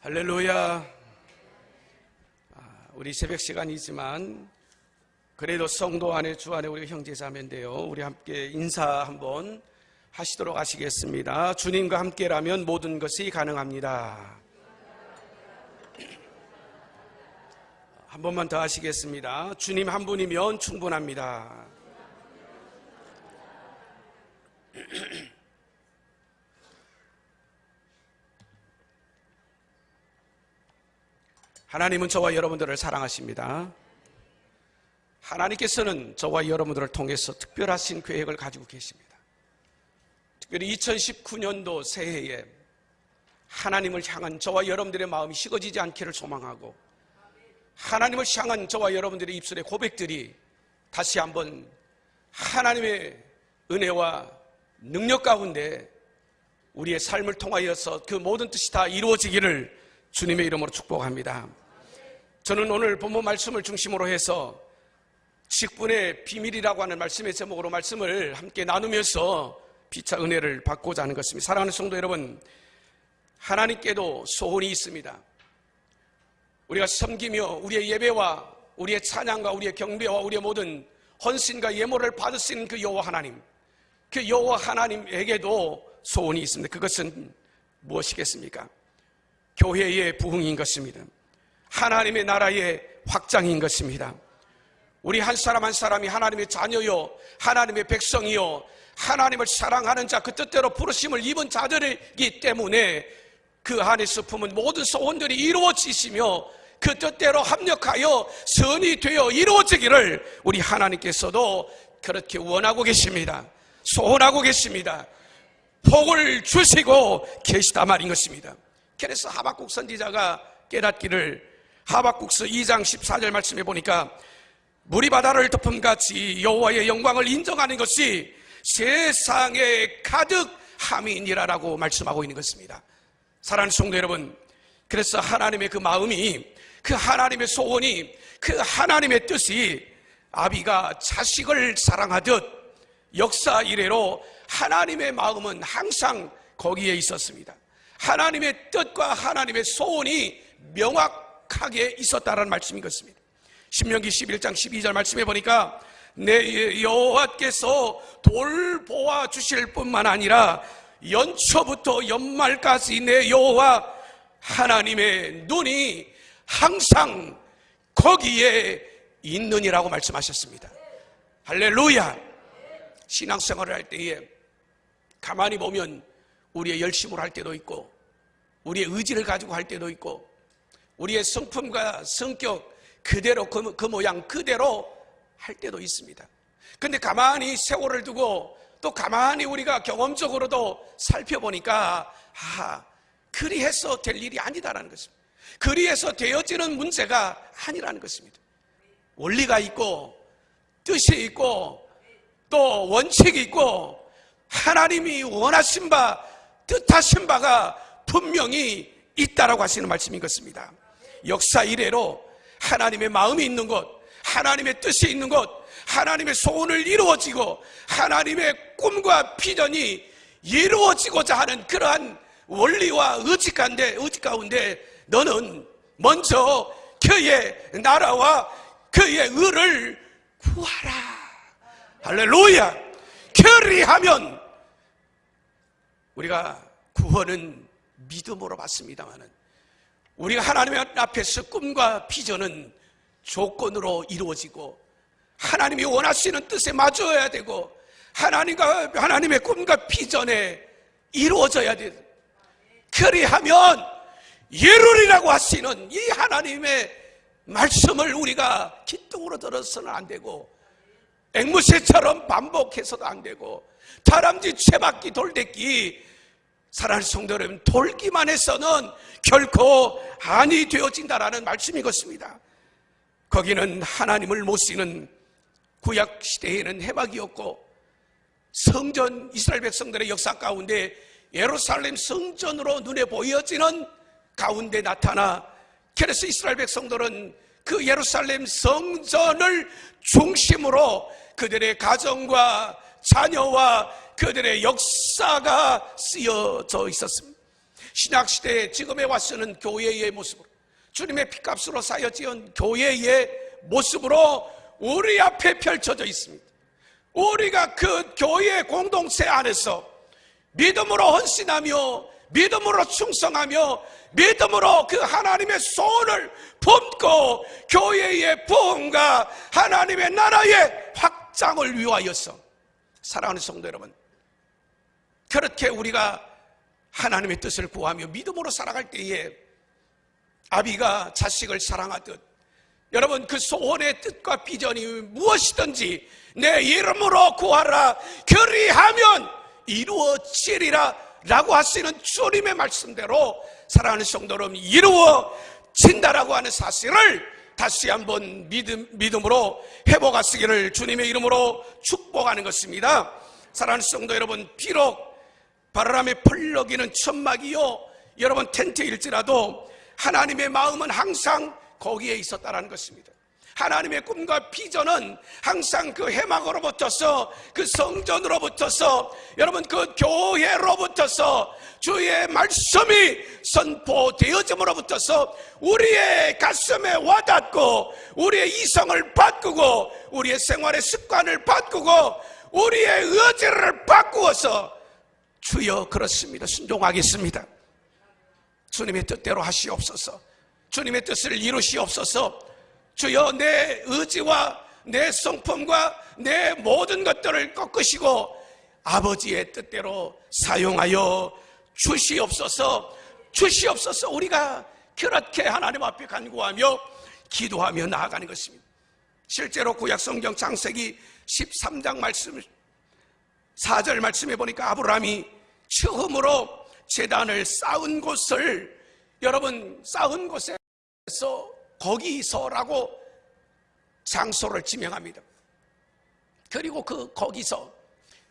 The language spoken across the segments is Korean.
할렐루야. 우리 새벽 시간이지만 그래도 성도 안에 주 안에 우리 형제자매인데요, 우리 함께 인사 한번 하시도록 하시겠습니다. 주님과 함께라면 모든 것이 가능합니다. 한 번만 더 하시겠습니다. 주님 한 분이면 충분합니다. 하나님은 저와 여러분들을 사랑하십니다. 하나님께서는 저와 여러분들을 통해서 특별하신 계획을 가지고 계십니다. 특별히 2019년도 새해에 하나님을 향한 저와 여러분들의 마음이 식어지지 않기를 소망하고, 하나님을 향한 저와 여러분들의 입술의 고백들이 다시 한번 하나님의 은혜와 능력 가운데 우리의 삶을 통하여서 그 모든 뜻이 다 이루어지기를 주님의 이름으로 축복합니다. 저는 오늘 본문 말씀을 중심으로 해서 직분의 비밀이라고 하는 말씀의 제목으로 말씀을 함께 나누면서 피차 은혜를 받고자 하는 것입니다. 사랑하는 성도 여러분, 하나님께도 소원이 있습니다. 우리가 섬기며 우리의 예배와 우리의 찬양과 우리의 경배와 우리의 모든 헌신과 예물을 받을 수 있는 그 여호와 하나님, 그 여호와 하나님에게도 소원이 있습니다. 그것은 무엇이겠습니까? 교회의 부흥인 것입니다. 하나님의 나라의 확장인 것입니다. 우리 한 사람 한 사람이 하나님의 자녀요, 하나님의 백성이요, 하나님을 사랑하는 자, 그 뜻대로 부르심을 입은 자들이기 때문에 그 안에서 품은 모든 소원들이 이루어지시며 그 뜻대로 합력하여 선이 되어 이루어지기를 우리 하나님께서도 그렇게 원하고 계십니다. 소원하고 계십니다. 복을 주시고 계시다 말인 것입니다. 그래서 하박국 선지자가 깨닫기를, 하박국서 2장 14절 말씀해 보니까 물이 바다를 덮음같이 여호와의 영광을 인정하는 것이 세상에 가득함이니라라고 말씀하고 있는 것입니다. 사랑하는 성도 여러분, 그래서 하나님의 그 마음이, 그 하나님의 소원이, 그 하나님의 뜻이 아비가 자식을 사랑하듯 역사 이래로 하나님의 마음은 항상 거기에 있었습니다. 하나님의 뜻과 하나님의 소원이 명확하게 있었다는 말씀인 것입니다. 신명기 11장 12절 말씀해 보니까 내 여호와께서 돌보아 주실 뿐만 아니라 연초부터 연말까지 내 여호와 하나님의 눈이 항상 거기에 있느니라고 말씀하셨습니다. 할렐루야. 신앙생활을 할 때에 가만히 보면 우리의 열심으로 할 때도 있고, 우리의 의지를 가지고 할 때도 있고, 우리의 성품과 성격 그대로 그 모양 그대로 할 때도 있습니다. 그런데 가만히 세월을 두고 또 가만히 우리가 경험적으로도 살펴보니까 그리해서 될 일이 아니다라는 것입니다. 그리해서 되어지는 문제가 아니라는 것입니다. 원리가 있고 뜻이 있고 또 원칙이 있고 하나님이 원하신 바, 뜻하신 바가 분명히 있다라고 하시는 말씀인 것입니다. 역사 이래로 하나님의 마음이 있는 곳, 하나님의 뜻이 있는 곳, 하나님의 소원을 이루어지고 하나님의 꿈과 비전이 이루어지고자 하는 그러한 원리와 의지 가운데 너는 먼저 그의 나라와 그의 의를 구하라. 할렐루야. 그리하면, 우리가 구원은 믿음으로 받습니다마는 우리가 하나님 앞에서 꿈과 비전은 조건으로 이루어지고 하나님이 원하시는 뜻에 맞춰야 되고 하나님의 꿈과 비전에 이루어져야 돼요. 그리하면 이루리라고 하시는 이 하나님의 말씀을 우리가 기뚱으로 들어서는 안 되고, 앵무새처럼 반복해서도 안 되고, 다람쥐 채바퀴 돌대기, 사랑하는 성도 여러분, 돌기만 해서는 결코 아니 되어진다라는 말씀이 것입니다. 거기는 하나님을 모시는 구약 시대에는 해박이었고, 성전, 이스라엘 백성들의 역사 가운데 예루살렘 성전으로 눈에 보여지는 가운데 나타나, 그래서 이스라엘 백성들은 그 예루살렘 성전을 중심으로 그들의 가정과 자녀와 그들의 역사가 쓰여져 있었습니다. 신약시대에 지금에 와서는 교회의 모습으로, 주님의 피값으로 쌓여 지은 교회의 모습으로 우리 앞에 펼쳐져 있습니다. 우리가 그 교회의 공동체 안에서 믿음으로 헌신하며 믿음으로 충성하며 믿음으로 그 하나님의 소원을 품고 교회의 부흥과 하나님의 나라의 확장을 위하여서, 사랑하는 성도 여러분, 그렇게 우리가 하나님의 뜻을 구하며 믿음으로 살아갈 때에 아비가 자식을 사랑하듯, 여러분, 그 소원의 뜻과 비전이 무엇이든지 내 이름으로 구하라, 그리하면 이루어지리라 라고 하시는 주님의 말씀대로 사랑하는 성도 여러분, 이루어진다라고 하는 사실을 다시 한번 믿음으로 회복하시기를 주님의 이름으로 축복하는 것입니다. 사랑하는 성도 여러분, 비록 바람에 펄럭이는 천막이요 여러분 텐트일지라도 하나님의 마음은 항상 거기에 있었다라는 것입니다. 하나님의 꿈과 비전은 항상 그 해막으로부터서, 그 성전으로부터서, 여러분 그 교회로부터서 주의 말씀이 선포되어짐으로부터서 우리의 가슴에 와닿고 우리의 이성을 바꾸고 우리의 생활의 습관을 바꾸고 우리의 의지를 바꾸어서 주여 그렇습니다, 순종하겠습니다, 주님의 뜻대로 하시옵소서, 주님의 뜻을 이루시옵소서, 주여 내 의지와 내 성품과 내 모든 것들을 꺾으시고 아버지의 뜻대로 사용하여 주시옵소서. 우리가 그렇게 하나님 앞에 간구하며 기도하며 나아가는 것입니다. 실제로 구약성경 창세기 13장 말씀 4절 말씀해 보니까 아브라함이 처음으로 제단을 쌓은 곳을, 여러분 쌓은 곳에서 거기서라고 장소를 지명합니다. 그리고 거기서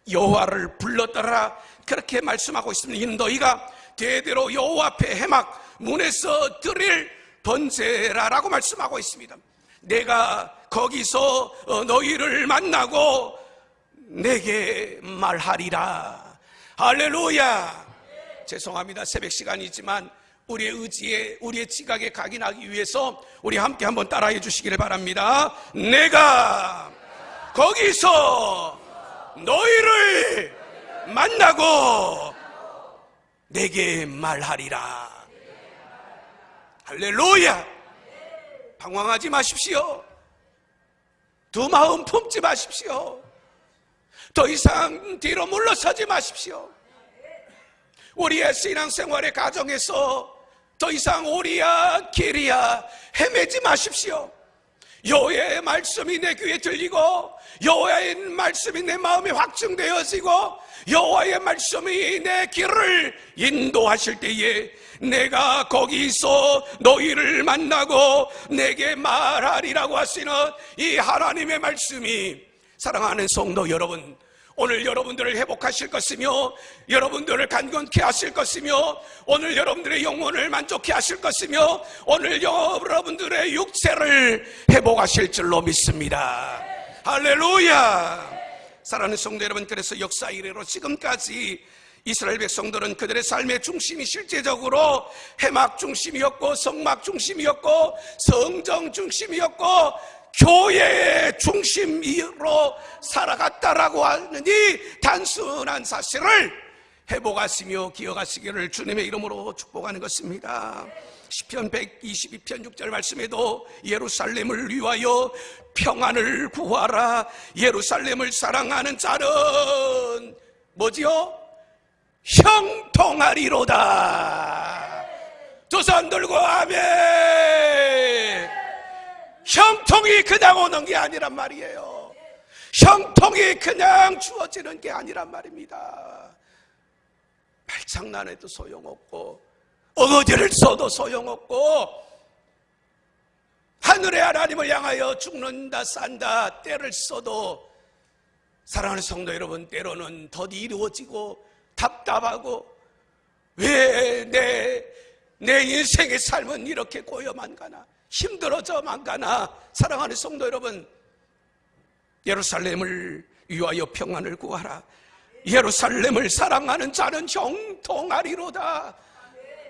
여호와를 불렀더라 그렇게 말씀하고 있습니다. 이는 너희가 대대로 여호와 앞에 해막 문에서 드릴 번제라라고 말씀하고 있습니다. 내가 거기서 너희를 만나고 내게 말하리라. 할렐루야. 죄송합니다, 새벽 시간이지만 우리의 의지에, 우리의 지각에 각인하기 위해서 우리 함께 한번 따라해 주시기를 바랍니다. 내가 거기서 너희를 만나고 내게 말하리라. 할렐루야. 방황하지 마십시오. 두 마음 품지 마십시오. 더 이상 뒤로 물러서지 마십시오. 우리의 신앙생활의 가정에서 더 이상 오리야 길이야 헤매지 마십시오. 여호와의 말씀이 내 귀에 들리고 여호와의 말씀이 내 마음에 확증되어지고 여호와의 말씀이 내 길을 인도하실 때에 내가 거기서 너희를 만나고 내게 말하리라고 하시는 이 하나님의 말씀이, 사랑하는 성도 여러분, 오늘 여러분들을 회복하실 것이며 여러분들을 간건케 하실 것이며 오늘 여러분들의 영혼을 만족케 하실 것이며 오늘 여러분들의 육체를 회복하실 줄로 믿습니다. 할렐루야. 사랑하는 성도 여러분, 그래서 역사 이래로 지금까지 이스라엘 백성들은 그들의 삶의 중심이 실제적으로 해막 중심이었고 성막 중심이었고 성정 중심이었고 교회의 중심으로 살아갔다라고 하는 이 단순한 사실을 회복하시며 기억하시기를 주님의 이름으로 축복하는 것입니다. 시편 122편 6절 말씀에도 예루살렘을 위하여 평안을 구하라. 예루살렘을 사랑하는 자는 뭐지요? 형통하리로다. 두 손 들고 아멘. 형통이 그냥 오는 게 아니란 말이에요. 형통이 그냥 주어지는 게 아니란 말입니다. 말장난해도 소용없고 어거지를 써도 소용없고 하늘의 하나님을 향하여 죽는다 산다 때를 써도, 사랑하는 성도 여러분, 때로는 더디 이루어지고 답답하고 왜 내 인생의 삶은 이렇게 고요만 가나, 힘들어져만 가나. 사랑하는 성도 여러분, 예루살렘을 위하여 평안을 구하라. 예루살렘을 사랑하는 자는 형통하리로다.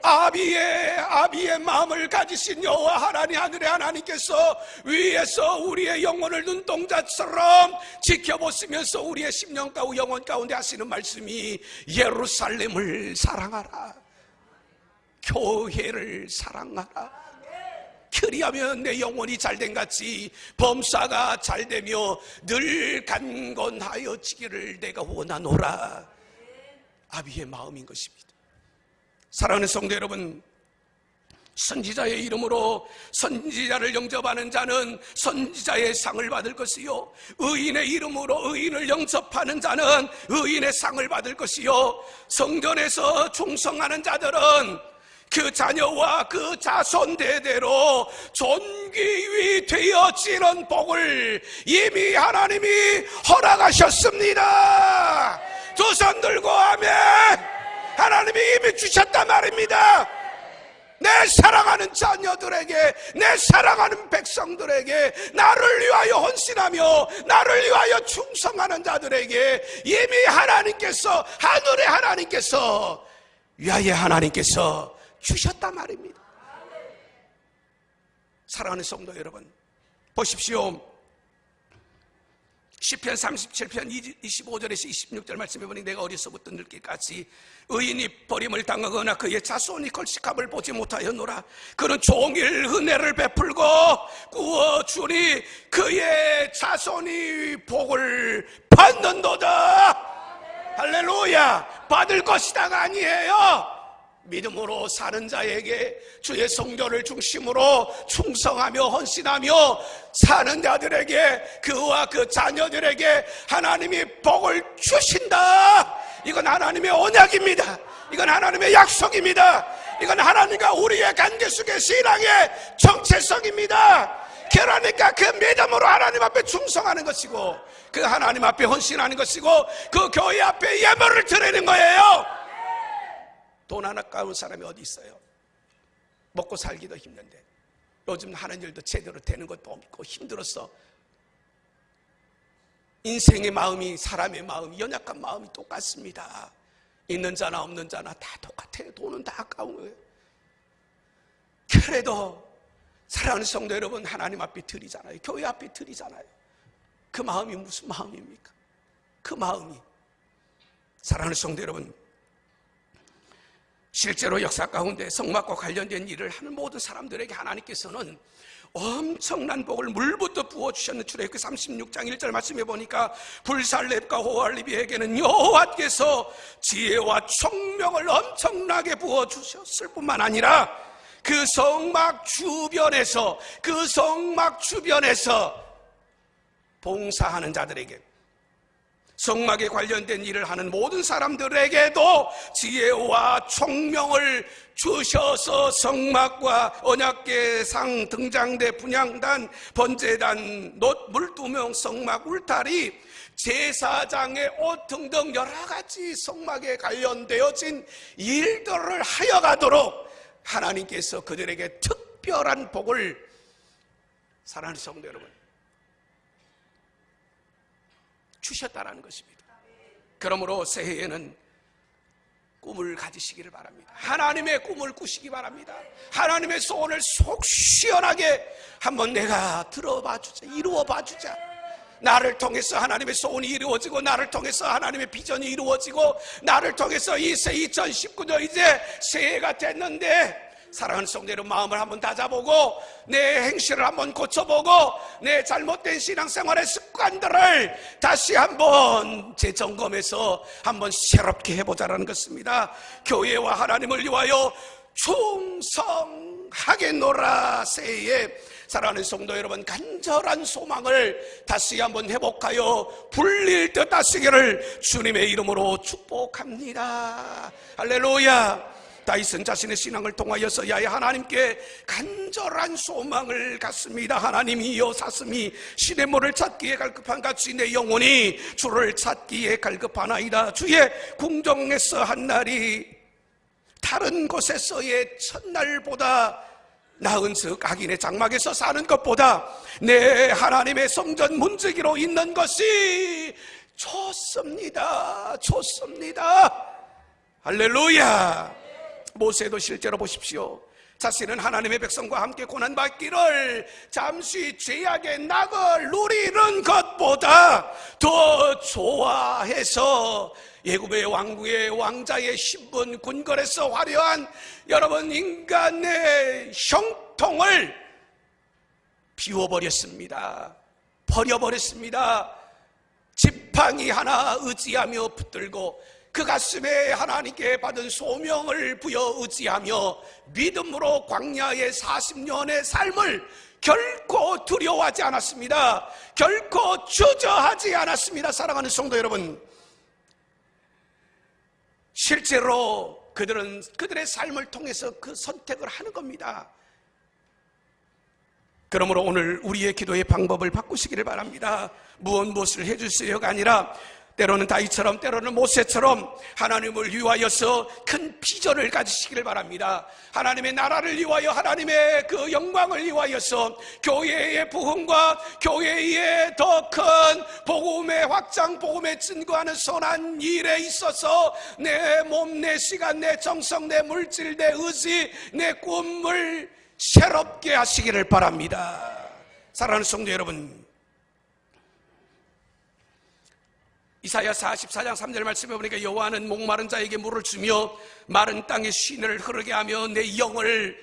아비의 마음을 가지신 여호와 하나님, 하늘의 하나님께서 위에서 우리의 영혼을 눈동자처럼 지켜보시면서 우리의 심령과 영혼 가운데 하시는 말씀이 예루살렘을 사랑하라, 교회를 사랑하라. 그리하면 내 영혼이 잘된 같이 범사가 잘되며 늘 강건하여지기를 내가 원하노라. 아비의 마음인 것입니다. 사랑하는 성도 여러분, 선지자의 이름으로 선지자를 영접하는 자는 선지자의 상을 받을 것이요, 의인의 이름으로 의인을 영접하는 자는 의인의 상을 받을 것이요, 성전에서 충성하는 자들은 그 자녀와 그 자손 대대로 존귀히 되어지는 복을 이미 하나님이 허락하셨습니다. 두 손 들고 아멘. 하나님이 이미 주셨단 말입니다. 내 사랑하는 자녀들에게, 내 사랑하는 백성들에게, 나를 위하여 헌신하며 나를 위하여 충성하는 자들에게 이미 하나님께서, 하늘의 하나님께서, 위하여 하나님께서 주셨단 말입니다. 사랑하는 성도 여러분, 보십시오. 시편 37편 25절에서 26절 말씀해 보니 내가 어려서부터 늙기까지 의인이 버림을 당하거나 그의 자손이 걸식함을 보지 못하였노라. 그는 종일 은혜를 베풀고 구워주니 그의 자손이 복을 받는도다. 할렐루야. 받을 것이다가 아니에요. 믿음으로 사는 자에게, 주의 성전을 중심으로 충성하며 헌신하며 사는 자들에게, 그와 그 자녀들에게 하나님이 복을 주신다. 이건 하나님의 언약입니다. 이건 하나님의 약속입니다. 이건 하나님과 우리의 관계 속의 신앙의 정체성입니다. 그러니까 그 믿음으로 하나님 앞에 충성하는 것이고, 그 하나님 앞에 헌신하는 것이고, 그 교회 앞에 예물을 드리는 거예요. 돈 하나 까운 사람이 어디 있어요? 먹고 살기도 힘든데, 요즘 하는 일도 제대로 되는 것도 없고 힘들어서 인생의 마음이, 사람의 마음이, 연약한 마음이 똑같습니다. 있는 자나 없는 자나 다 똑같아요. 돈은 다 아까운 거예요. 그래도 사랑하는 성도 여러분, 하나님 앞에 드리잖아요. 교회 앞에 드리잖아요. 그 마음이 무슨 마음입니까? 그 마음이, 사랑하는 성도 여러분, 실제로 역사 가운데 성막과 관련된 일을 하는 모든 사람들에게 하나님께서는 엄청난 복을 물부터 부어주셨는 출애굽기 36장 1절 말씀해 보니까 불살렙과 호알립에게는 여호와께서 지혜와 총명을 엄청나게 부어주셨을 뿐만 아니라 그 성막 주변에서 봉사하는 자들에게, 성막에 관련된 일을 하는 모든 사람들에게도 지혜와 총명을 주셔서 성막과 언약궤상, 등장대, 분향단, 번제단, 놋, 물두멍, 성막, 울타리, 제사장의 옷 등등 여러 가지 성막에 관련되어진 일들을 하여 가도록 하나님께서 그들에게 특별한 복을, 사랑하는 성도 여러분, 주셨다라는 것입니다. 그러므로 새해에는 꿈을 가지시기를 바랍니다. 하나님의 꿈을 꾸시기 바랍니다. 하나님의 소원을 속 시원하게 한번 내가 들어봐 주자, 이루어봐 주자. 나를 통해서 하나님의 소원이 이루어지고, 나를 통해서 하나님의 비전이 이루어지고, 나를 통해서 이 새 2019년 이제 새해가 됐는데, 사랑하는 성도 여러분, 마음을 한번 다잡아보고 내 행실을 한번 고쳐보고 내 잘못된 신앙생활의 습관들을 다시 한번 재점검해서 한번 새롭게 해보자라는 것입니다. 교회와 하나님을 위하여 충성하겠노라. 새해에 사랑하는 성도 여러분, 간절한 소망을 다시 한번 회복하여 불릴 듯 하시기를 주님의 이름으로 축복합니다. 할렐루야. 다윗은 자신의 신앙을 통하여서 야훼 하나님께 간절한 소망을 갖습니다. 하나님이여, 사슴이 시냇물을 찾기에 갈급한 같이 내 영혼이 주를 찾기에 갈급하나이다. 주의 궁정에서 한 날이 다른 곳에서의 첫날보다 나은즉 악인의 장막에서 사는 것보다 내 하나님의 성전 문지기로 있는 것이 좋습니다. 좋습니다. 할렐루야. 모세도 실제로 보십시오. 자신은 하나님의 백성과 함께 고난받기를 잠시 죄악의 낙을 누리는 것보다 더 좋아해서 애굽의 왕국의 왕자의 신분 궁궐에서 화려한 여러분 인간의 형통을 비워버렸습니다. 버려버렸습니다. 지팡이 하나 의지하며 붙들고 그 가슴에 하나님께 받은 소명을 부여 의지하며 믿음으로 광야의 40년의 삶을 결코 두려워하지 않았습니다. 결코 주저하지 않았습니다. 사랑하는 성도 여러분, 실제로 그들은 그들의 삶을 통해서 그 선택을 하는 겁니다. 그러므로 오늘 우리의 기도의 방법을 바꾸시기를 바랍니다. 무엇을 해주세요가 아니라 때로는 다윗처럼 때로는 모세처럼 하나님을 위하여서 큰 비전을 가지시기를 바랍니다. 하나님의 나라를 위하여 하나님의 그 영광을 위하여서 교회의 부흥과 교회의 더 큰 복음의 확장, 복음의 증거하는 선한 일에 있어서 내 몸, 내 시간, 내 정성, 내 물질, 내 의지, 내 꿈을 새롭게 하시기를 바랍니다. 사랑하는 성도 여러분, 이사야 44장 3절 말씀에 보니까 여호와는 목마른 자에게 물을 주며 마른 땅에 쉰을 흐르게 하며 내 영을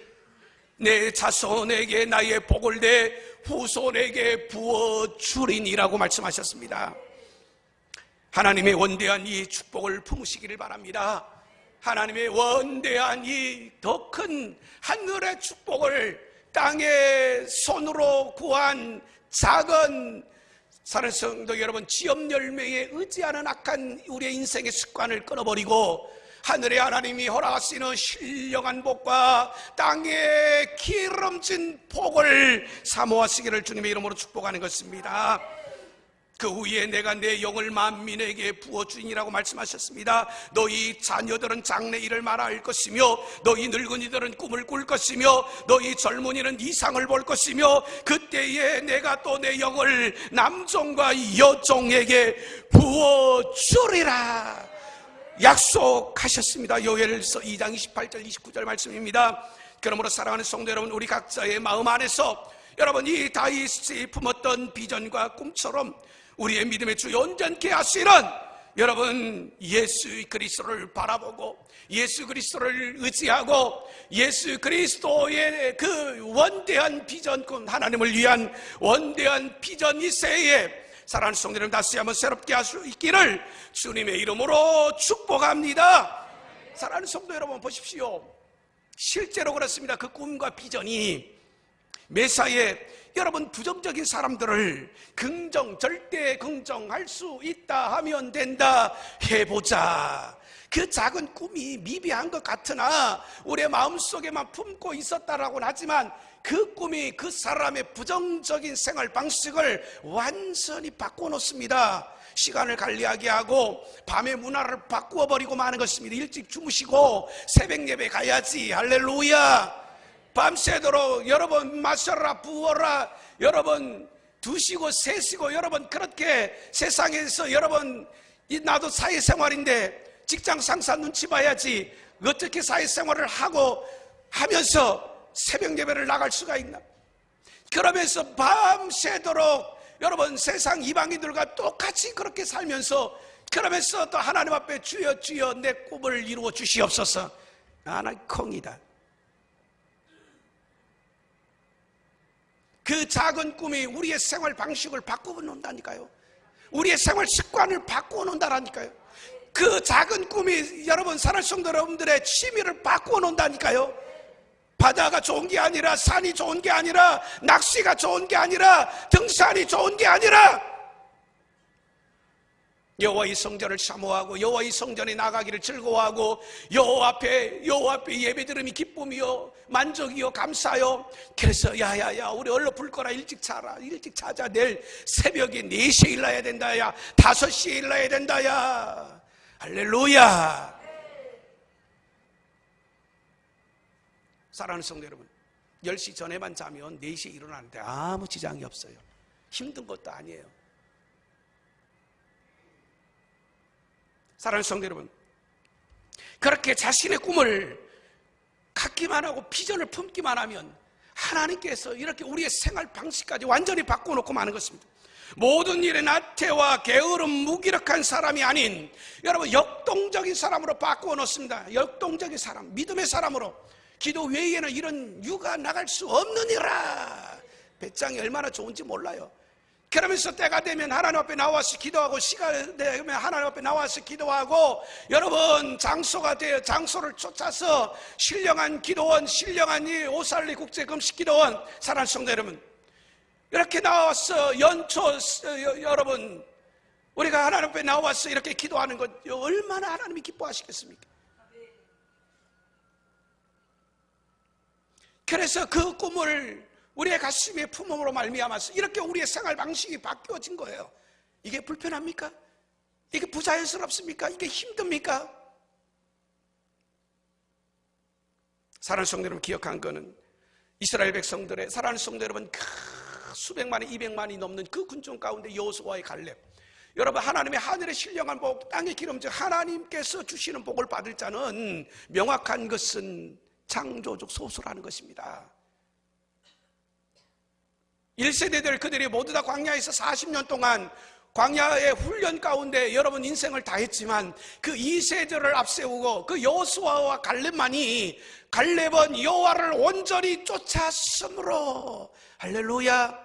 내 자손에게 나의 복을 내 후손에게 부어주리니라고 말씀하셨습니다. 하나님의 원대한 이 축복을 품으시기를 바랍니다. 하나님의 원대한 이 더 큰 하늘의 축복을 땅에 손으로 구한 작은 사랑하는 성도 여러분, 지업 열매에 의지하는 악한 우리의 인생의 습관을 끊어버리고 하늘의 하나님이 허락하시는 신령한 복과 땅에 기름진 복을 사모하시기를 주님의 이름으로 축복하는 것입니다. 그 후에 내가 내 영을 만민에게 부어주리니라고 말씀하셨습니다. 너희 자녀들은 장래일을 말할 것이며 너희 늙은이들은 꿈을 꿀 것이며 너희 젊은이는 이상을 볼 것이며 그때에 내가 또 내 영을 남종과 여종에게 부어주리라 약속하셨습니다. 요엘서 2장 28절 29절 말씀입니다. 그러므로 사랑하는 성도 여러분, 우리 각자의 마음 안에서 여러분 이 다윗이 품었던 비전과 꿈처럼 우리의 믿음의 주 온전케 하시는 여러분 예수 그리스도를 바라보고 예수 그리스도를 의지하고 예수 그리스도의 그 원대한 비전, 하나님을 위한 원대한 비전 이 새에 사랑하는 성도 여러분 다시 한번 새롭게 할 수 있기를 주님의 이름으로 축복합니다. 사랑하는 성도 여러분 보십시오. 실제로 그렇습니다. 그 꿈과 비전이 매사에 여러분 부정적인 사람들을 긍정, 절대 긍정할 수 있다 하면 된다 해보자. 그 작은 꿈이 미비한 것 같으나 우리의 마음속에만 품고 있었다라고는 하지만 그 꿈이 그 사람의 부정적인 생활 방식을 완전히 바꿔놓습니다. 시간을 관리하게 하고 밤의 문화를 바꾸어버리고 마는 것입니다. 일찍 주무시고 새벽 예배 가야지. 할렐루야. 밤새도록 여러분 마셔라 부어라 여러분 두시고 세시고 여러분 그렇게 세상에서 여러분 나도 사회생활인데 직장 상사 눈치 봐야지 어떻게 사회생활을 하고 하면서 새벽 예배를 나갈 수가 있나. 그러면서 밤새도록 여러분 세상 이방인들과 똑같이 그렇게 살면서 그러면서 또 하나님 앞에 주여 주여 내 꿈을 이루어 주시옵소서. 나는 콩이다. 그 작은 꿈이 우리의 생활 방식을 바꾸어 놓는다니까요. 우리의 생활 습관을 바꾸어 놓는다니까요. 그 작은 꿈이 여러분 사랑하는 성도 여러분들의 취미를 바꾸어 놓는다니까요. 바다가 좋은 게 아니라 산이 좋은 게 아니라 낚시가 좋은 게 아니라 등산이 좋은 게 아니라 여호와의 성전을 사모하고 여호와의 성전에 나가기를 즐거워하고 여호와 앞에 예배드림이 기쁨이요 만족이요 감사요. 그래서 야야야 우리 얼른 불 거라 일찍 자라 일찍 자자 내일 새벽에 4시에 일어나야 된다 야 5시에 일어나야 된다 야 할렐루야. 사랑하는 성도 여러분 10시 전에만 자면 4시에 일어나는데 아무 지장이 없어요. 힘든 것도 아니에요. 사랑하는 성도 여러분 그렇게 자신의 꿈을 갖기만 하고 비전을 품기만 하면 하나님께서 이렇게 우리의 생활 방식까지 완전히 바꿔놓고 마는 것입니다. 모든 일에 나태와 게으름 무기력한 사람이 아닌 여러분 역동적인 사람으로 바꾸어 놓습니다. 역동적인 사람, 믿음의 사람으로. 기도 외에는 이런 유가 나갈 수 없느니라. 배짱이 얼마나 좋은지 몰라요. 그러면서 때가 되면 하나님 앞에 나와서 기도하고, 시간이 되면 하나님 앞에 나와서 기도하고, 여러분 장소가 되어 장소를 쫓아서 신령한 기도원, 신령한 이 오살리 국제금식기도원, 사랑하는 성도 여러분, 이렇게 나와서 연초 여러분 우리가 하나님 앞에 나와서 이렇게 기도하는 것 얼마나 하나님이 기뻐하시겠습니까? 그래서 그 꿈을 우리의 가슴에 품음으로 말미암아서 이렇게 우리의 생활 방식이 바뀌어진 거예요. 이게 불편합니까? 이게 부자연스럽습니까? 이게 힘듭니까? 사랑하는 성도 여러분, 기억한 거는 이스라엘 백성들의, 사랑하는 성도 여러분, 수백만이 200만이 넘는 그 군종 가운데 여호수아의 갈렙, 여러분 하나님의 하늘의 신령한 복, 땅의 기름져 하나님께서 주시는 복을 받을 자는 명확한 것은 창조적 소수라는 것입니다. 1세대들 그들이 모두 다 광야에서 40년 동안 광야의 훈련 가운데 여러분 인생을 다했지만 그 2세대를 앞세우고 그 여호수아와 갈렙만이, 갈렙은 여호와를 온전히 쫓았으므로, 할렐루야.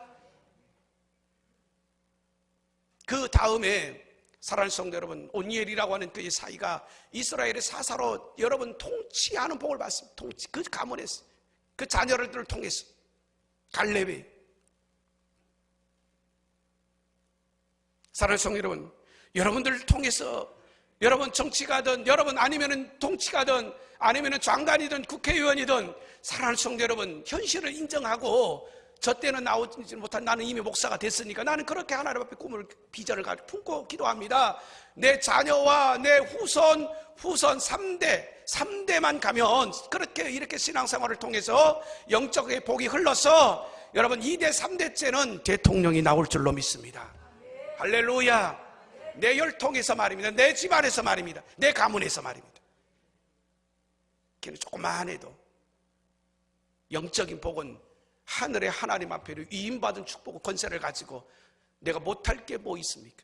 그 다음에 사랑하는 성도 여러분, 온니엘이라고 하는 그의 사이가 이스라엘의 사사로 여러분 통치하는 복을 받습니다. 통치, 그 가문에서, 그 자녀들을 통해서 갈렙이. 사랑하는 성도 여러분, 여러분들을 통해서 여러분 정치가든 여러분 아니면은 통치가든 아니면은 장관이든 국회의원이든 사랑하는 성도 여러분, 현실을 인정하고 저 때는 나오지 못한 나는 이미 목사가 됐으니까 나는 그렇게 하나님 앞에 꿈을, 비전을 품고 기도합니다. 내 자녀와 내 후손 3대만 가면 그렇게 이렇게 신앙생활을 통해서 영적의 복이 흘러서 여러분 2대 3대째는 대통령이 나올 줄로 믿습니다. 할렐루야. 내 혈통에서 말입니다. 내 집안에서 말입니다. 내 가문에서 말입니다. 걔는 조금만 해도 영적인 복은 하늘의 하나님 앞에 위임받은 축복과 권세를 가지고 내가 못할 게 뭐 있습니까?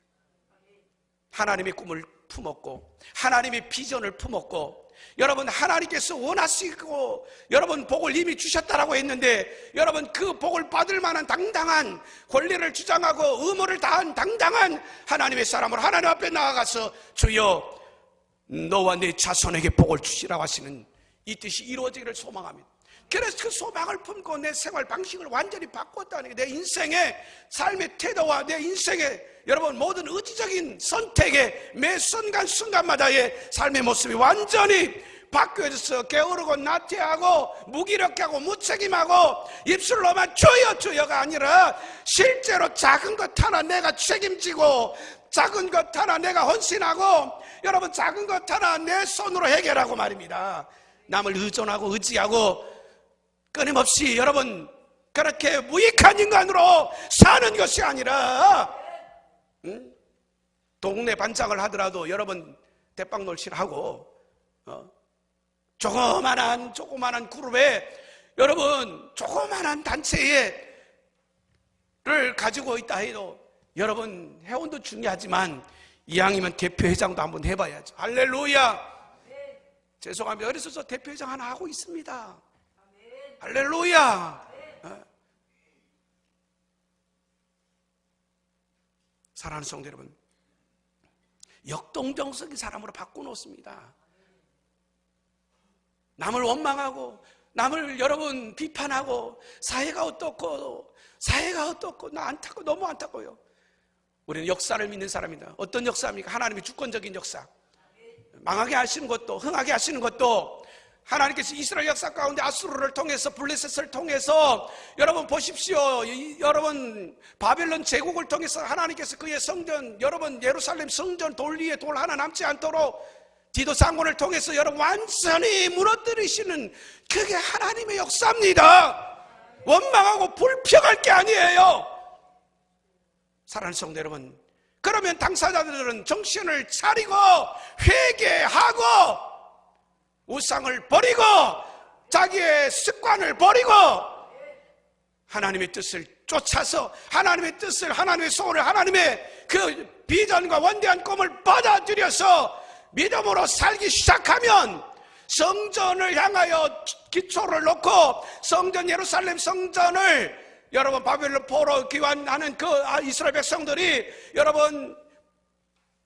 하나님의 꿈을 품었고 하나님의 비전을 품었고, 여러분 하나님께서 원하시고 여러분 복을 이미 주셨다라고 했는데, 여러분 그 복을 받을 만한 당당한 권리를 주장하고 의무를 다한 당당한 하나님의 사람으로 하나님 앞에 나아가서 주여 너와 내 자손에게 복을 주시라고 하시는 이 뜻이 이루어지기를 소망합니다. 그래서 그 소망을 품고 내 생활 방식을 완전히 바꿨다는 게, 내 인생의 삶의 태도와 내 인생의 여러분 모든 의지적인 선택의 매 순간순간마다의 삶의 모습이 완전히 바뀌어져서 게으르고 나태하고 무기력하고 무책임하고 입술로만 주여 주여가 아니라 실제로 작은 것 하나 내가 책임지고 작은 것 하나 내가 헌신하고 여러분 작은 것 하나 내 손으로 해결하고 말입니다. 남을 의존하고 의지하고 끊임없이 여러분 그렇게 무익한 인간으로 사는 것이 아니라, 동네 반장을 하더라도 여러분 대빵놀이하고 조그만한 그룹에 여러분 조그만한 단체를 가지고 있다 해도 여러분 회원도 중요하지만 이왕이면 대표회장도 한번 해봐야죠. 할렐루야. 죄송합니다. 그래서 저 대표회장 하나 하고 있습니다. 할렐루야. 사랑하는 성도 여러분, 역동적인 사람으로 바꿔놓습니다. 남을 원망하고 남을 여러분 비판하고 사회가 어떻고 나 안타고 너무 안타고요. 우리는 역사를 믿는 사람입니다. 어떤 역사입니까? 하나님의 주권적인 역사. 망하게 하시는 것도 흥하게 하시는 것도 하나님께서 이스라엘 역사 가운데 아수르를 통해서 블레셋을 통해서 여러분 보십시오. 여러분 바벨론 제국을 통해서 하나님께서 그의 성전, 여러분 예루살렘 성전 돌 위에 돌 하나 남지 않도록 디도 장군을 통해서 여러분 완전히 무너뜨리시는 그게 하나님의 역사입니다. 원망하고 불평할 게 아니에요. 사랑하는 성도 여러분, 그러면 당사자들은 정신을 차리고 회개하고 우상을 버리고 자기의 습관을 버리고 하나님의 뜻을 쫓아서 하나님의 뜻을, 하나님의 소원을, 하나님의 그 비전과 원대한 꿈을 받아들여서 믿음으로 살기 시작하면 성전을 향하여 기초를 놓고 성전, 예루살렘 성전을 여러분 바벨론 포로 귀환하는 그 이스라엘 백성들이 여러분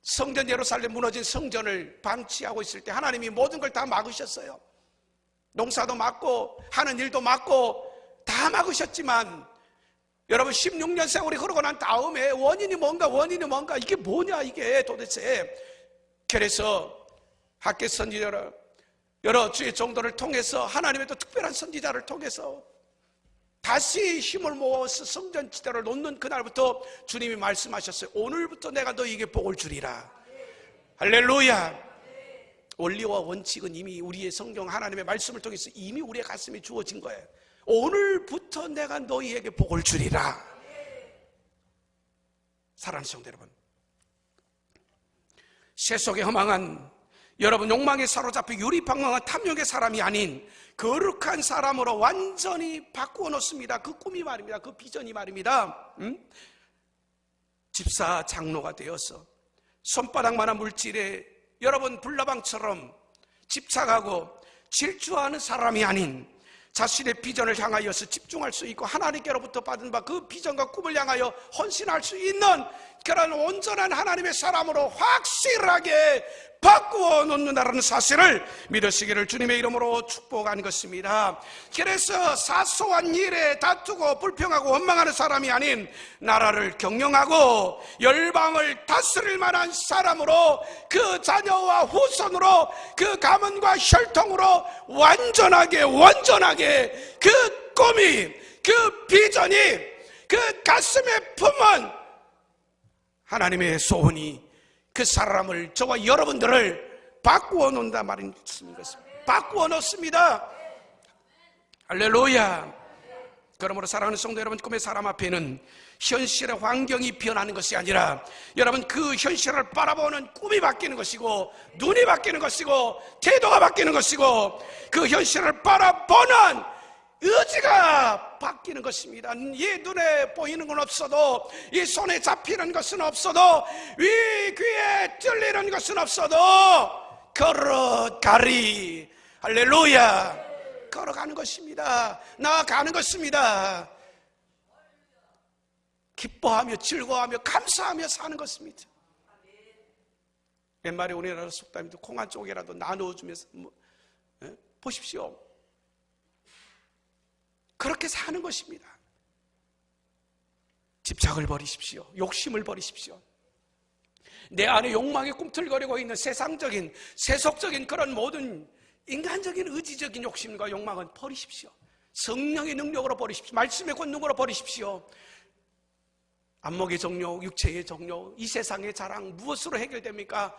성전, 예루살렘 무너진 성전을 방치하고 있을 때 하나님이 모든 걸 다 막으셨어요. 농사도 막고 하는 일도 막고 다 막으셨지만 여러분 16년 세월이 흐르고 난 다음에 원인이 뭔가 이게 뭐냐 이게 도대체. 그래서 학계 선지자를 여러 주의 종도를 통해서 하나님의 또 특별한 선지자를 통해서 다시 힘을 모아서 성전 지대를 놓는 그날부터 주님이 말씀하셨어요. 오늘부터 내가 너희에게 복을 주리라. 할렐루야. 원리와 원칙은 이미 우리의 성경 하나님의 말씀을 통해서 이미 우리의 가슴에 주어진 거예요. 오늘부터 내가 너희에게 복을 주리라. 사랑하는 성도 여러분, 세속에 허망한 여러분 욕망에 사로잡혀 유리방황한 탐욕의 사람이 아닌 거룩한 사람으로 완전히 바꾸어 놓습니다. 그 꿈이 말입니다. 그 비전이 말입니다. 집사 장로가 되어서 손바닥만한 물질에 여러분 불나방처럼 집착하고 질주하는 사람이 아닌 자신의 비전을 향하여서 집중할 수 있고 하나님께로부터 받은 바 그 비전과 꿈을 향하여 헌신할 수 있는 그런 온전한 하나님의 사람으로 확실하게 바꾸어 놓는다는 사실을 믿으시기를 주님의 이름으로 축복한 것입니다. 그래서 사소한 일에 다투고 불평하고 원망하는 사람이 아닌 나라를 경영하고 열방을 다스릴 만한 사람으로 그 자녀와 후손으로 그 가문과 혈통으로 완전하게 그 꿈이, 그 비전이, 그 가슴에 품은 하나님의 소원이 그 사람을, 저와 여러분들을 바꾸어 놓는다 말씀인 것입니다. 바꾸어 놓습니다. 할렐루야. 그러므로 사랑하는 성도 여러분, 꿈의 사람 앞에는 현실의 환경이 변하는 것이 아니라 여러분 그 현실을 바라보는 꿈이 바뀌는 것이고 눈이 바뀌는 것이고 태도가 바뀌는 것이고 그 현실을 바라보는 의지가 바뀌는 것입니다. 이 눈에 보이는 건 없어도, 이 손에 잡히는 것은 없어도, 위 귀에 들리는 것은 없어도 걸어가리. 할렐루야. 걸어가는 것입니다. 나아가는 것입니다. 기뻐하며 즐거워하며 감사하며 사는 것입니다. 옛말에 우리나라 속담에도 콩 한 쪽이라도 나누어주면서 보십시오. 그렇게 사는 것입니다. 집착을 버리십시오. 욕심을 버리십시오. 내 안에 욕망이 꿈틀거리고 있는 세상적인, 세속적인 그런 모든 인간적인 의지적인 욕심과 욕망은 버리십시오. 성령의 능력으로 버리십시오. 말씀의 권능으로 버리십시오. 안목의 정욕, 육체의 정욕, 이 세상의 자랑 무엇으로 해결됩니까?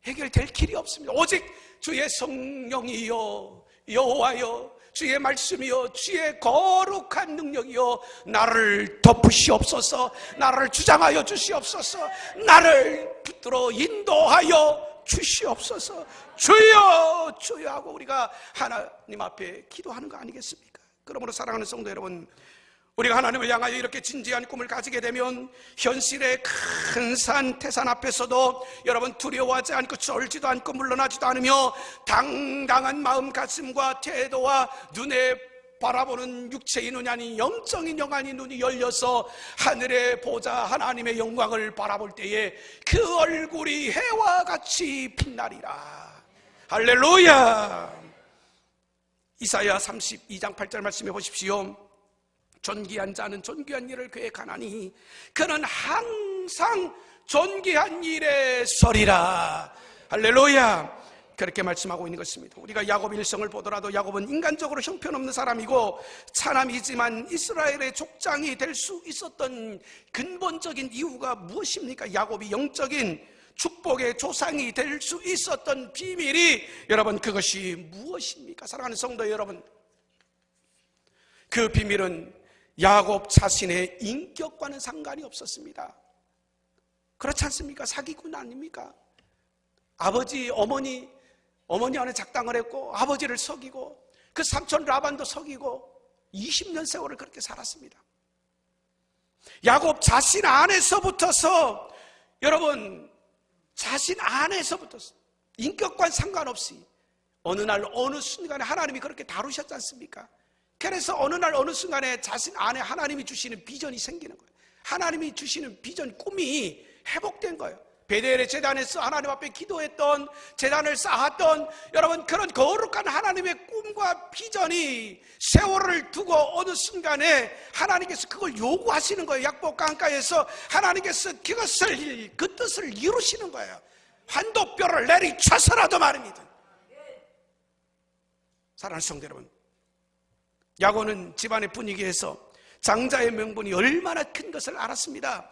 해결될 길이 없습니다. 오직 주의 성령이여, 여호와여, 주의 말씀이여, 주의 거룩한 능력이여 나를 덮으시옵소서, 나를 주장하여 주시옵소서, 나를 붙들어 인도하여 주시옵소서. 주여 주여 하고 우리가 하나님 앞에 기도하는 거 아니겠습니까? 그러므로 사랑하는 성도 여러분, 우리가 하나님을 향하여 이렇게 진지한 꿈을 가지게 되면 현실의 큰 산, 태산 앞에서도 여러분 두려워하지 않고 쫄지도 않고 물러나지도 않으며 당당한 마음가짐과 태도와 눈에 바라보는 육체의 눈이 아닌 영적인 영안의 눈이 열려서 하늘에 보자 하나님의 영광을 바라볼 때에 그 얼굴이 해와 같이 빛나리라. 할렐루야. 이사야 32장 8절 말씀해 보십시오. 존귀한 자는 존귀한 일을 계획하나니 그는 항상 존귀한 일에 서리라. 할렐루야. 그렇게 말씀하고 있는 것입니다. 우리가 야곱 일성을 보더라도 야곱은 인간적으로 형편없는 사람이고 사람이지만 이스라엘의 족장이 될 수 있었던 근본적인 이유가 무엇입니까? 야곱이 영적인 축복의 조상이 될 수 있었던 비밀이 여러분 그것이 무엇입니까? 사랑하는 성도 여러분, 그 비밀은 야곱 자신의 인격과는 상관이 없었습니다. 그렇지 않습니까? 사기꾼 아닙니까? 아버지, 어머니 안에 작당을 했고 아버지를 속이고 그 삼촌 라반도 속이고 20년 세월을 그렇게 살았습니다. 야곱 자신 안에서부터서, 여러분, 자신 안에서부터서 인격과는 상관없이 어느 날 어느 순간에 하나님이 그렇게 다루셨지 않습니까? 그래서 어느 날 어느 순간에 자신 안에 하나님이 주시는 비전이 생기는 거예요. 하나님이 주시는 비전, 꿈이 회복된 거예요. 베델의 제단에서 하나님 앞에 기도했던, 제단을 쌓았던, 여러분, 그런 거룩한 하나님의 꿈과 비전이 세월을 두고 어느 순간에 하나님께서 그걸 요구하시는 거예요. 약복 강가에서 하나님께서 그 뜻을 이루시는 거예요. 환도뼈를 내리쳐서라도 말입니다. 사랑하는 성도 여러분, 야곱은 집안의 분위기에서 장자의 명분이 얼마나 큰 것을 알았습니다.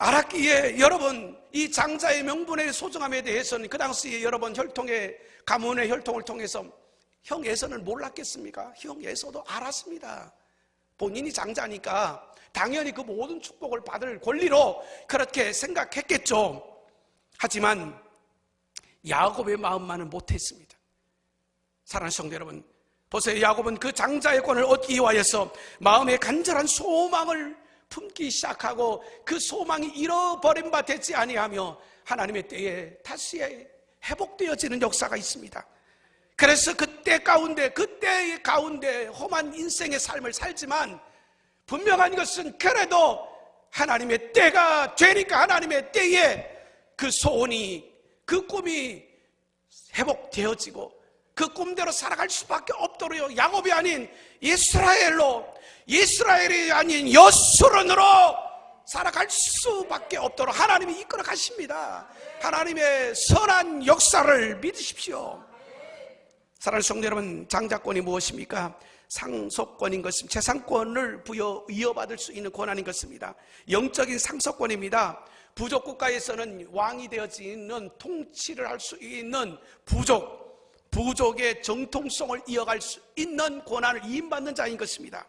알았기에 여러분, 이 장자의 명분의 소중함에 대해서는 그 당시에 여러분 가문의 혈통을 통해서 형 에서는 몰랐겠습니까? 형 에서도 알았습니다. 본인이 장자니까 당연히 그 모든 축복을 받을 권리로 그렇게 생각했겠죠. 하지만 야곱의 마음만은 못했습니다. 사랑하는 성도 여러분, 보세요. 야곱은 그 장자의 권을 얻기 위하여서 마음에 간절한 소망을 품기 시작하고, 그 소망이 잃어버린 바 되지 아니하며 하나님의 때에 다시 회복되어지는 역사가 있습니다. 그래서 그때의 가운데 험한 인생의 삶을 살지만, 분명한 것은 그래도 하나님의 때가 되니까 하나님의 때에 그 소원이, 그 꿈이 회복되어지고 그 꿈대로 살아갈 수밖에 없도록 야곱이 아닌 이스라엘이 아닌 여수론으로 살아갈 수밖에 없도록 하나님이 이끌어 가십니다. 하나님의 선한 역사를 믿으십시오. 사랑하는 성도 여러분, 장자권이 무엇입니까? 상속권인 것입니다. 재산권을 이어받을 수 있는 권한인 것입니다. 영적인 상속권입니다. 부족 국가에서는 왕이 되어지는, 통치를 할 수 있는 부족의 정통성을 이어갈 수 있는 권한을 이임받는 자인 것입니다.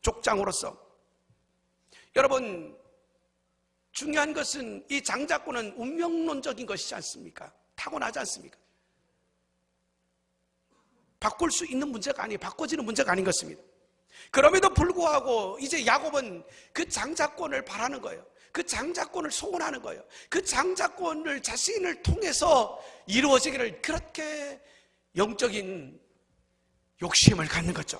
족장으로서. 여러분, 중요한 것은 이 장자권은 운명론적인 것이지 않습니까? 타고나지 않습니까? 바꿀 수 있는 문제가 아니에요. 바꿔지는 문제가 아닌 것입니다. 그럼에도 불구하고 이제 야곱은 그 장자권을 바라는 거예요. 그 장자권을 소원하는 거예요. 그 장자권을 자신을 통해서 이루어지기를, 그렇게 영적인 욕심을 갖는 거죠.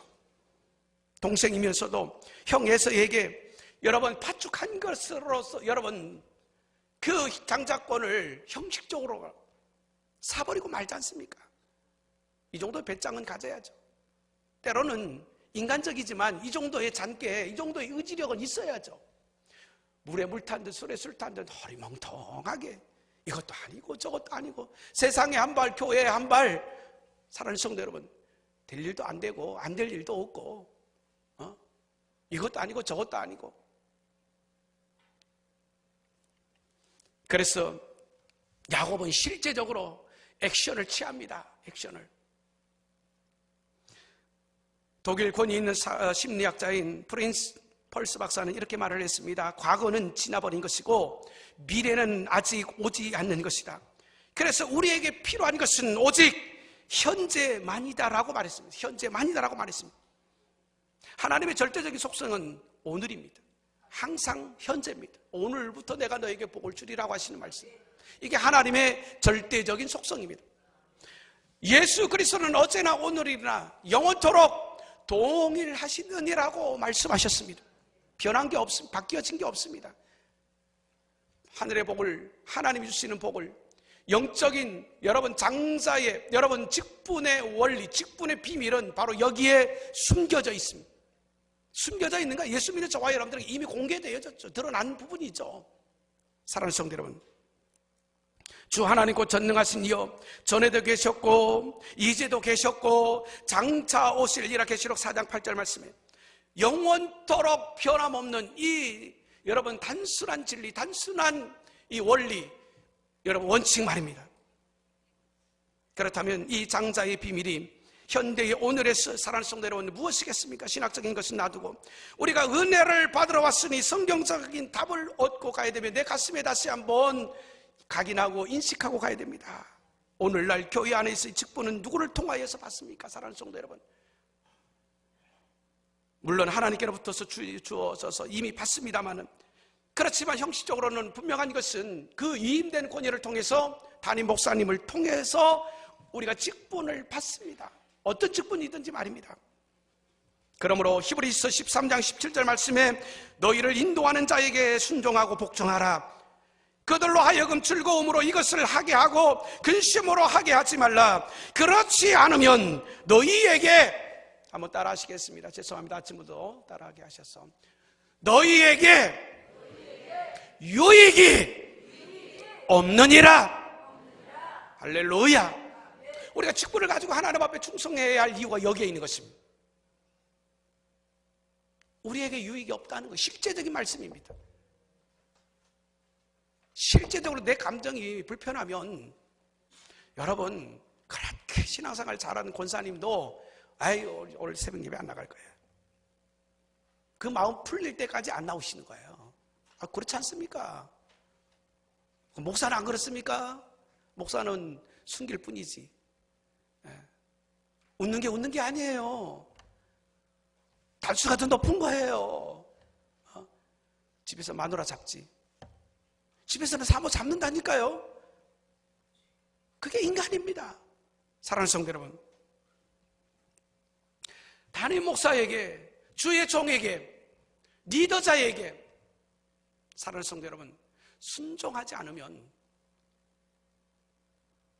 동생이면서도 형 에서에게 여러분 파축한 것으로서 여러분 그 장자권을 형식적으로 사버리고 말지 않습니까? 이 정도의 배짱은 가져야죠. 때로는 인간적이지만 이 정도의 잔꾀, 이 정도의 의지력은 있어야죠. 물에 물 탄 듯 술에 술 탄 듯 허리멍텅하게 이것도 아니고 저것도 아니고, 세상에 한 발, 교회에 한 발, 사랑하는 성도 여러분, 될 일도 안 되고 안 될 일도 없고, 이것도 아니고 저것도 아니고. 그래서 야곱은 실제적으로 액션을 취합니다. 액션을. 독일 권위 있는 심리학자인 프린스 펄스 박사는 이렇게 말을 했습니다. 과거는 지나버린 것이고 미래는 아직 오지 않는 것이다. 그래서 우리에게 필요한 것은 오직 현재만이다라고 말했습니다. 현재만이다라고 말했습니다. 하나님의 절대적인 속성은 오늘입니다. 항상 현재입니다. 오늘부터 내가 너에게 복을 주리라고 하시는 말씀, 이게 하나님의 절대적인 속성입니다. 예수 그리스도는 어제나 오늘이나 영원토록 동일하시느니라고 말씀하셨습니다. 변한 게 없습니다. 바뀌어진 게 없습니다. 하늘의 복을, 하나님이 주시는 복을, 영적인 여러분 장자의 여러분 직분의 원리, 직분의 비밀은 바로 여기에 숨겨져 있습니다. 숨겨져 있는가? 예수 믿는 저와 여러분들에게 이미 공개되어졌죠. 드러난 부분이죠. 사랑하는 성도 여러분, 주 하나님 곧 전능하신 이여, 전에도 계셨고 이제도 계셨고 장차 오실리라. 계시록 4장 8절 말씀에 영원토록 변함없는 이 여러분 단순한 진리, 단순한 이 원리, 여러분 원칙 말입니다. 그렇다면 이 장자의 비밀이 현대의 오늘의 사랑하는 성도 여러분 무엇이겠습니까? 신학적인 것은 놔두고 우리가 은혜를 받으러 왔으니 성경적인 답을 얻고 가야 되면 내 가슴에 다시 한번 각인하고 인식하고 가야 됩니다. 오늘날 교회 안에 있어의 직분은 누구를 통하여서 받습니까? 사랑하는 성도 여러분, 물론 하나님께로부터서 주어져서 이미 받습니다마는, 그렇지만 형식적으로는 분명한 것은 그 위임된 권위를 통해서 담임 목사님을 통해서 우리가 직분을 받습니다. 어떤 직분이든지 말입니다. 그러므로 히브리서 13장 17절 말씀에 너희를 인도하는 자에게 순종하고 복종하라. 그들로 하여금 즐거움으로 이것을 하게 하고 근심으로 하게 하지 말라. 그렇지 않으면 너희에게, 한번 따라 하시겠습니다. 죄송합니다. 아침부터 따라하게 하셔서. 너희에게 유익이 없느니라. 할렐루야. 우리가 직분을 가지고 하나님 앞에 충성해야 할 이유가 여기에 있는 것입니다. 우리에게 유익이 없다는 것, 실제적인 말씀입니다. 실제적으로 내 감정이 불편하면, 여러분 그렇게 신앙생활 잘하는 권사님도 아유 오늘 새벽 예배 안 나갈 거예요. 그 마음 풀릴 때까지 안 나오시는 거예요. 그렇지 않습니까? 목사는 안 그렇습니까? 목사는 숨길 뿐이지. 웃는 게 아니에요. 달수가 더 높은 거예요. 집에서 마누라 잡지. 집에서는 사모 잡는다니까요. 그게 인간입니다. 사랑하는 성도 여러분, 담임 목사에게, 주의 종에게, 리더자에게, 사랑하는 성도 여러분, 순종하지 않으면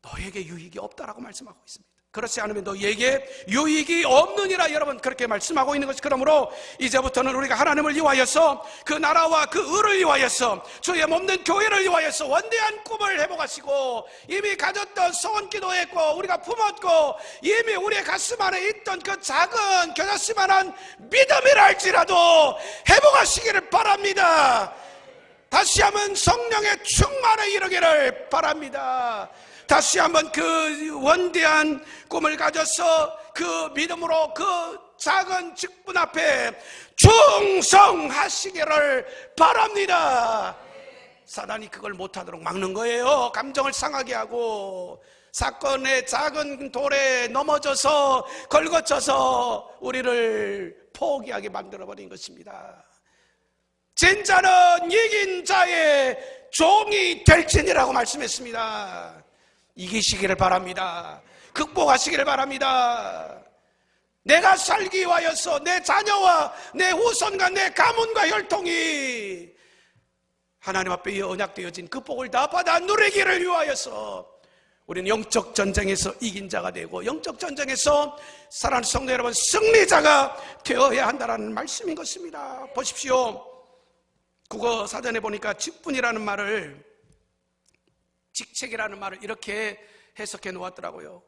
너에게 유익이 없다라고 말씀하고 있습니다. 그렇지 않으면 너희에게 유익이 없느니라. 여러분 그렇게 말씀하고 있는 것이, 그러므로 이제부터는 우리가 하나님을 위하여서, 그 나라와 그 의를 위하여서, 주의 몸된 교회를 위하여서 원대한 꿈을 회복하시고, 이미 가졌던 소원 기도했고 우리가 품었고 이미 우리의 가슴 안에 있던 그 작은 겨자씨만한 믿음이라 할지라도 회복하시기를 바랍니다. 다시 한번 성령의 충만에 이르기를 바랍니다. 다시 한번 그 원대한 꿈을 가져서 그 믿음으로 그 작은 직분 앞에 충성하시기를 바랍니다. 사단이 그걸 못하도록 막는 거예요. 감정을 상하게 하고 사건의 작은 돌에 넘어져서 걸거쳐서 우리를 포기하게 만들어버린 것입니다. 진짜는 이긴 자의 종이 될지니라고 말씀했습니다. 이기시기를 바랍니다. 극복하시기를 바랍니다. 내가 살기 위하여서 내 자녀와 내 후손과 내 가문과 혈통이 하나님 앞에 언약되어진 그 복을 다 받아 누리기를 위하여서 우리는 영적 전쟁에서 이긴 자가 되고, 영적 전쟁에서 사랑하는 성도 여러분, 승리자가 되어야 한다는 말씀인 것입니다. 보십시오. 국어 사전에 보니까 직분이라는 말을, 직책이라는 말을 이렇게 해석해 놓았더라고요.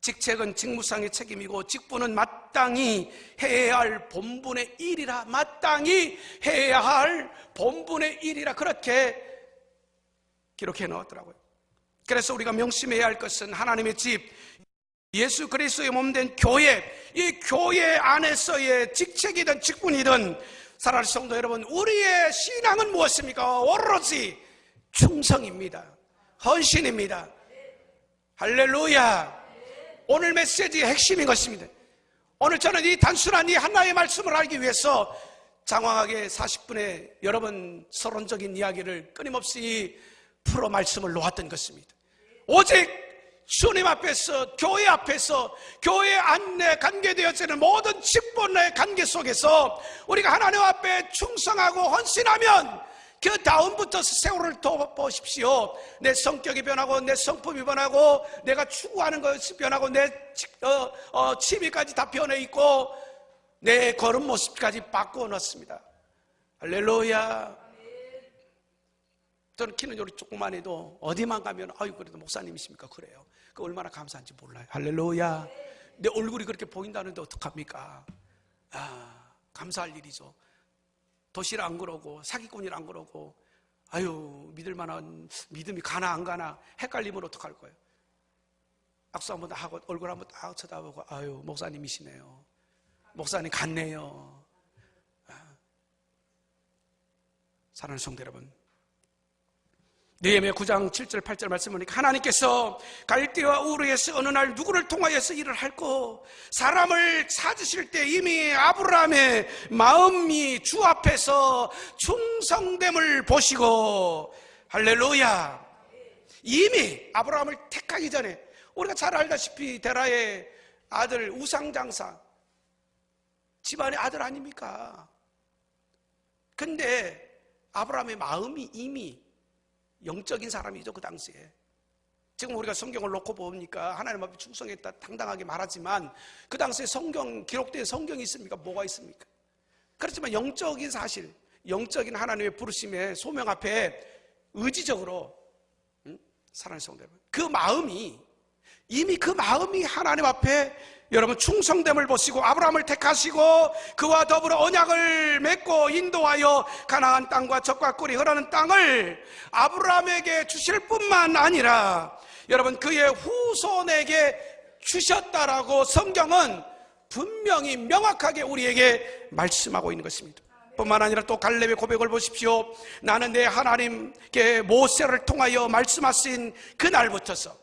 직책은 직무상의 책임이고 직분은 마땅히 해야 할 본분의 일이라. 마땅히 해야 할 본분의 일이라, 그렇게 기록해 놓았더라고요. 그래서 우리가 명심해야 할 것은 하나님의 집, 예수 그리스도의 몸된 교회, 이 교회 안에서의 직책이든 직분이든, 사랑하는 성도 여러분, 우리의 신앙은 무엇입니까? 오로지 충성입니다. 헌신입니다. 할렐루야. 오늘 메시지의 핵심인 것입니다. 오늘 저는 이 단순한 이 하나의 말씀을 알기 위해서 장황하게 40분의 여러분 서론적인 이야기를 끊임없이 풀어 말씀을 놓았던 것입니다. 오직 주님 앞에서, 교회 앞에서, 교회 안에 관계되어지는 모든 직분의 관계 속에서 우리가 하나님 앞에 충성하고 헌신하면, 그 다음부터 세월을 둬보십시오. 내 성격이 변하고, 내 성품이 변하고, 내가 추구하는 것이 변하고, 내 취미까지 다 변해 있고, 내 걸음 모습까지 바꾸어 놨습니다. 할렐루야. 저는 키는 요리 조금만 해도 어디만 가면 아유 그래도 목사님이십니까? 그래요. 그 얼마나 감사한지 몰라요. 할렐루야. 내 얼굴이 그렇게 보인다는데 어떡합니까? 감사할 일이죠. 도시락 안 그러고 사기꾼이라 안 그러고, 아유 믿을 만한 믿음이 가나 안 가나 헷갈리면 어떡할 거예요? 악수 한번 하고 얼굴 한번 딱 쳐다보고, 아유 목사님이시네요. 목사님 같네요. 사랑하는 성도 여러분, 느헤미야 9장 7절 8절 말씀 보니까 하나님께서 갈대와 우르에서 어느 날 누구를 통하여서 일을 할고 사람을 찾으실 때 이미 아브라함의 마음이 주 앞에서 충성됨을 보시고 할렐루야. 이미 아브라함을 택하기 전에 우리가 잘 알다시피 데라의 아들 우상장사 집안의 아들 아닙니까? 근데 아브라함의 마음이 이미 영적인 사람이죠. 그 당시에. 지금 우리가 성경을 놓고 보니까 하나님 앞에 충성했다 당당하게 말하지만 그 당시에 성경 기록된 성경이 있습니까? 뭐가 있습니까? 그렇지만 영적인 사실, 영적인 하나님의 부르심의 소명 앞에 의지적으로 사랑하는 성도 여러분, 그 마음이 이미 그 마음이 하나님 앞에 여러분 충성됨을 보시고 아브라함을 택하시고 그와 더불어 언약을 맺고 인도하여 가나안 땅과 젖과 꿀이 흐르는 땅을 아브라함에게 주실 뿐만 아니라 여러분 그의 후손에게 주셨다라고 성경은 분명히 명확하게 우리에게 말씀하고 있는 것입니다. 뿐만 아니라 또 갈렙의 고백을 보십시오. 나는 내 하나님께 모세를 통하여 말씀하신 그날부터서,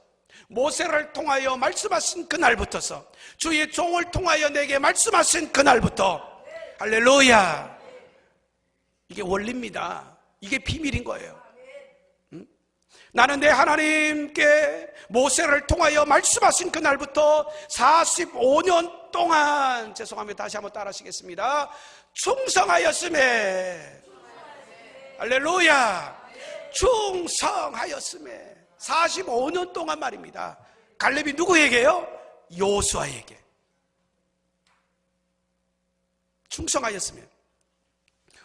모세를 통하여 말씀하신 그날부터서, 주의 종을 통하여 내게 말씀하신 그날부터, 할렐루야. 이게 원리입니다. 이게 비밀인 거예요. 나는 내 하나님께 모세를 통하여 말씀하신 그날부터 45년 동안, 죄송합니다, 다시 한번 따라하시겠습니다. 충성하였음에, 할렐루야, 충성하였음에 45년 동안 말입니다. 갈렙이 누구에게요? 여호수아에게 충성하였으면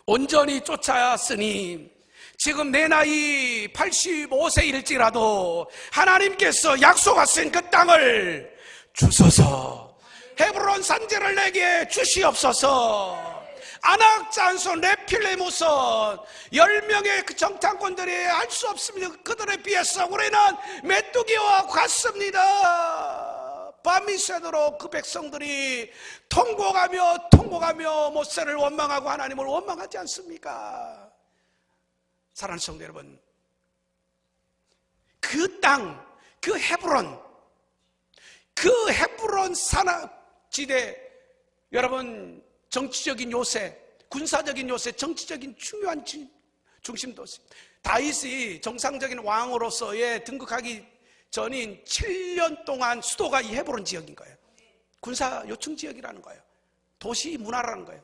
온전히 쫓아왔으니 지금 내 나이 85세일지라도 하나님께서 약속하신 그 땅을 주소서. 헤브론 산지를 내게 주시옵소서. 아낙, 잔손, 레필레무선 10명의 그 정탐꾼들이 할 수 없습니다. 그들에 비해서 우리는 메뚜기와 같습니다. 밤이 새도록 그 백성들이 통곡하며 모세를 원망하고 하나님을 원망하지 않습니까? 사랑하는 성도 여러분, 그 땅, 그 헤브론 산악지대, 여러분 정치적인 요새, 군사적인 요새, 정치적인 중요한 중심도시. 다윗이 정상적인 왕으로서의 등극하기 전인 7년 동안 수도가 이 헤브론 지역인 거예요. 군사 요충 지역이라는 거예요. 도시 문화라는 거예요.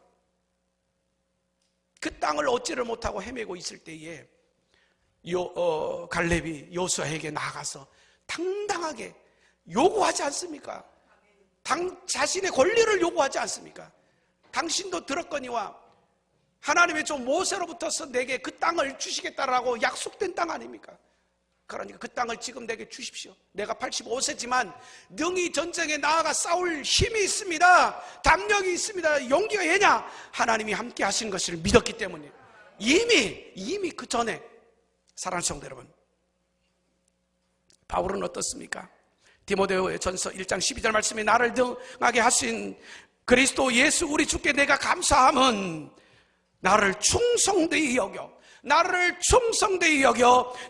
그 땅을 얻지를 못하고 헤매고 있을 때에 갈렙이 여호수아에게 나가서 당당하게 요구하지 않습니까? 자신의 권리를 요구하지 않습니까? 당신도 들었거니와 하나님의 종 모세로부터서 내게 그 땅을 주시겠다라고 약속된 땅 아닙니까? 그러니까 그 땅을 지금 내게 주십시오. 내가 85세지만 능히 전쟁에 나아가 싸울 힘이 있습니다. 담력이 있습니다. 용기가 왜냐? 하나님이 함께 하신 것을 믿었기 때문에. 이미 그 전에. 사랑하는 성도 여러분, 바울은 어떻습니까? 디모데후의 전서 1장 12절 말씀에 나를 등하게 하신 그리스도 예수 우리 주께 내가 감사함은 나를 충성되이 여겨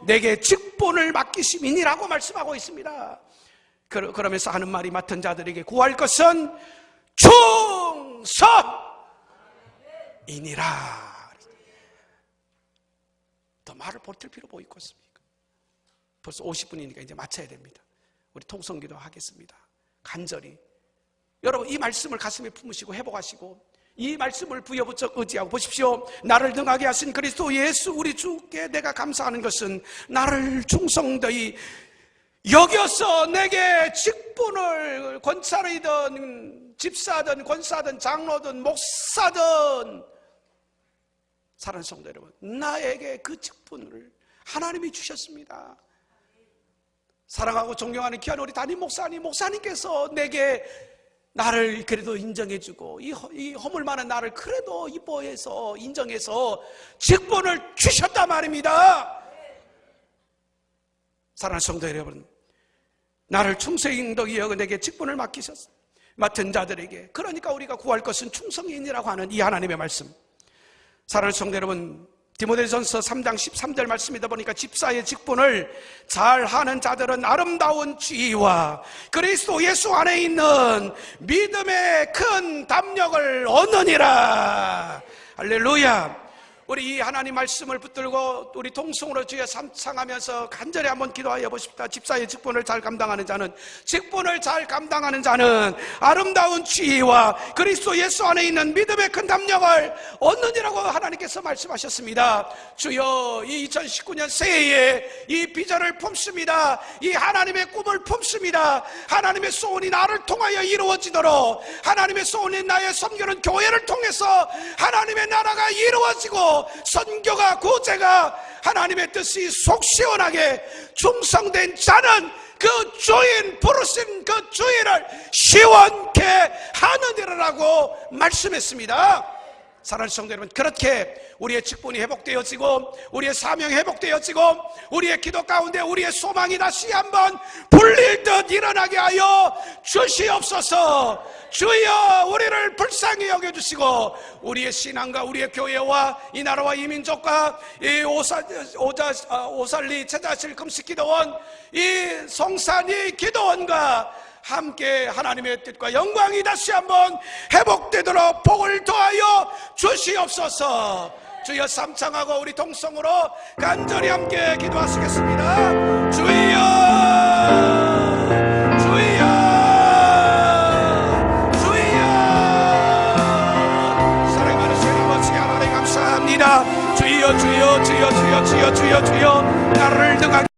내게 직분을 맡기심이니라고 말씀하고 있습니다. 그러면서 하는 말이 맡은 자들에게 구할 것은 충성이니라. 더 말을 버틸 필요 뭐 있겠습니까? 벌써 50분이니까 이제 마쳐야 됩니다. 우리 통성기도 하겠습니다. 간절히 여러분 이 말씀을 가슴에 품으시고 회복하시고 이 말씀을 부여붙여 의지하고 보십시오. 나를 등하게 하신 그리스도 예수 우리 주께 내가 감사하는 것은 나를 충성되이 여겨서 내게 직분을, 권찰이든 집사든 권사든 장로든 목사든, 사랑하는 성도 여러분, 나에게 그 직분을 하나님이 주셨습니다. 사랑하고 존경하는 귀한 우리 담임 목사님께서 내게 나를 그래도 인정해주고 이 허물 많은 나를 그래도 이뻐해서 인정해서 직분을 주셨단 말입니다. 사랑하는 성도 여러분, 나를 충성인덕이 여겨 내게 직분을 맡기셨어. 맡은 자들에게. 그러니까 우리가 구할 것은 충성인이라고 하는 이 하나님의 말씀. 사랑하는 성도 여러분, 디모데전서 3장 13절 말씀이다 보니까 집사의 직분을 잘하는 자들은 아름다운 지위와 그리스도 예수 안에 있는 믿음의 큰 담력을 얻느니라. 할렐루야. 우리 이 하나님 말씀을 붙들고 우리 동성으로 주여 삼창하면서 간절히 한번 기도하여 보십시다. 집사의 직분을 잘 감당하는 자는 아름다운 지위와 그리스도 예수 안에 있는 믿음의 큰 담력을 얻느니라고 하나님께서 말씀하셨습니다. 주여, 이 2019년 새해에 이 비전을 품습니다. 이 하나님의 꿈을 품습니다. 하나님의 소원이 나를 통하여 이루어지도록, 하나님의 소원이 나의 섬기는 교회를 통해서 하나님의 나라가 이루어지고 선교가 구제가 하나님의 뜻이 속 시원하게 충성된 자는 그 주인 부르신 그 주인을 시원케 하느니라라고 말씀했습니다. 사랑하는 성도 여러분, 그렇게 우리의 직분이 회복되어지고 우리의 사명이 회복되어지고 우리의 기도 가운데 우리의 소망이 다시 한번 불릴 듯 일어나게 하여 주시옵소서. 주여, 우리를 불쌍히 여겨주시고 우리의 신앙과 우리의 교회와 이 나라와 이 민족과 이 오살리 제자실 금식기도원, 이 성산이 기도원과 함께 하나님의 뜻과 영광이 다시 한번 회복되도록 복을 더하여 주시옵소서. 주여, 삼창하고 우리 동성으로 간절히 함께 기도하시겠습니다. 주여, 주여, 주여. 사랑이 많으신 아버지 하나님 감사합니다. 주여, 주여, 주여, 주여, 주여, 주여, 주여. 나를 등하게